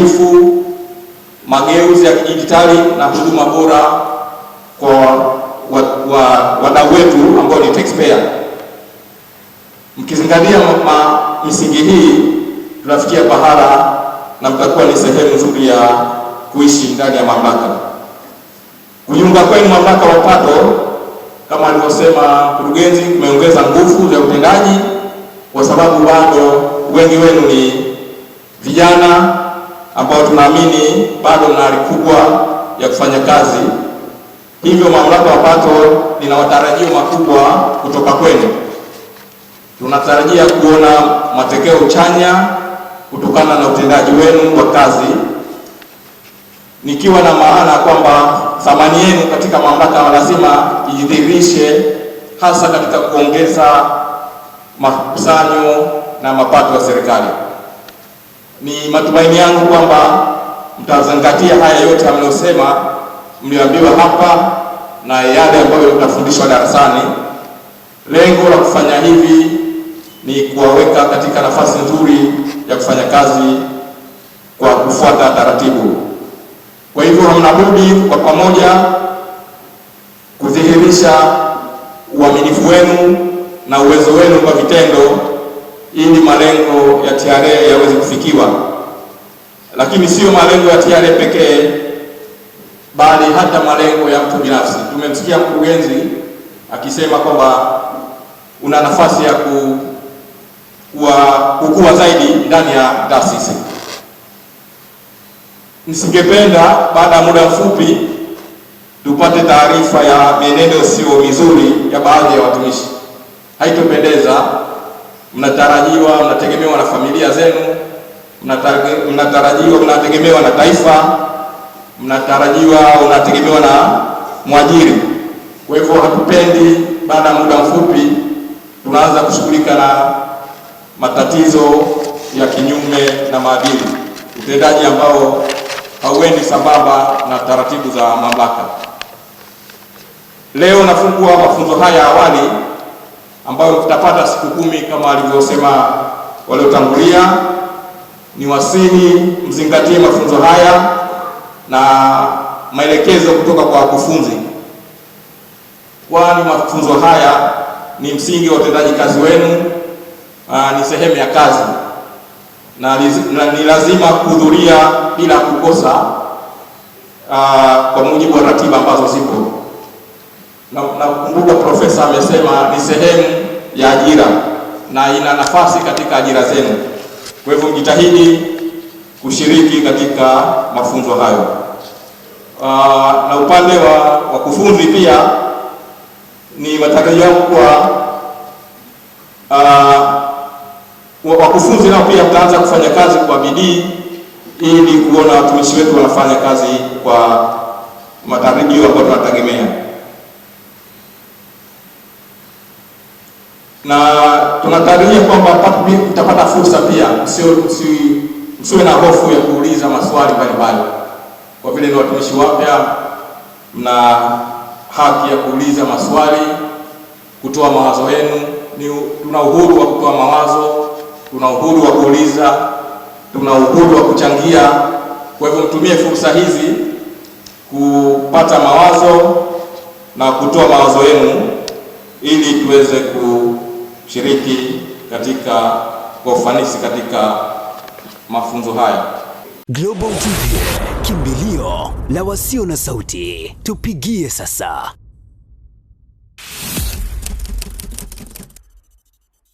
ubunifu, mageuzi ya kidijitali na huduma bora kwa wadau wetu ambao ni taxpayer. Mkizingatia misingi hii, tunafikia pahala na mtakuwa ni sehemu nzuri ya kuishi ndani ya mamlaka. Kujiunga kwenu mamlaka ya mapato, kama alivyosema mkurugenzi, kumeongeza nguvu za utendaji, kwa sababu bado wengi wenu ni vijana ambao tunaamini bado mna ari kubwa ya kufanya kazi. Hivyo mamlaka ya mapato lina matarajio makubwa kutoka kwenu. Tunatarajia kuona matokeo chanya kutokana na utendaji wenu wa kazi, nikiwa na maana kwamba thamani yenu katika mamlaka lazima ijidhihirishe hasa katika kuongeza makusanyo na mapato ya serikali. Ni matumaini yangu kwamba mtazingatia haya yote mlioambiwa hapa na yale ambayo mtafundishwa darasani. Lengo la kufanya hivi ni kuwaweka katika nafasi nzuri ya kufanya kazi kwa kufuata taratibu. Kwa hivyo hamna budi kwa pamoja kudhihirisha uaminifu wenu na uwezo wenu kwa vitendo, ili malengo ya TRA yaweze kufikiwa. Lakini sio malengo ya TRA pekee, bali hata malengo ya mtu binafsi. Tumemsikia mkurugenzi akisema kwamba una nafasi ya kukua zaidi ndani ya taasisi. Nisingependa baada ya muda mfupi tupate taarifa ya mienendo sio mizuri ya baadhi ya watumishi. Haitopendeza. Mnategemewa na familia zenu, mnategemewa na taifa, mnategemewa na mwajiri. Kwa hivyo hatupendi baada ya muda mfupi tunaanza kushughulika na matatizo ya kinyume na maadili, utendaji ambao hauendi sambamba na taratibu za mamlaka. Leo nafungua mafunzo haya awali ambayo mtapata siku 10 kama alivyosema waliotangulia. Ni wasihi mzingatie mafunzo haya na maelekezo kutoka kwa wakufunzi, kwani mafunzo haya ni msingi wa utendaji kazi wenu, ni sehemu ya kazi na ni lazima kuhudhuria bila kukosa, kwa mujibu wa ratiba ambazo zipo. Na kumbuka profesa amesema ni sehemu ya ajira na ina nafasi katika ajira zenu. Kwa hivyo jitahidi kushiriki katika mafunzo hayo. Na upande wa wakufunzi pia ni matarajio yangu kwa wakufunzi nao pia mtaanza kufanya kazi kwa bidii, ili kuona watumishi wetu wanafanya kazi kwa matarajio ambayo tunategemea. Na tunatarajia kwamba mtapata fursa pia, msiwe na hofu ya kuuliza maswali mbalimbali. Kwa vile ni watumishi wapya, mna haki ya kuuliza maswali, kutoa mawazo yenu. Tuna uhuru wa kutoa mawazo, tuna uhuru wa kuuliza, tuna uhuru wa kuchangia. Kwa hivyo mtumie fursa hizi kupata mawazo na kutoa mawazo yenu, ili tuweze kushiriki kwa ufanisi katika mafunzo haya. Global TV, kimbilio la wasio na sauti. Tupigie sasa.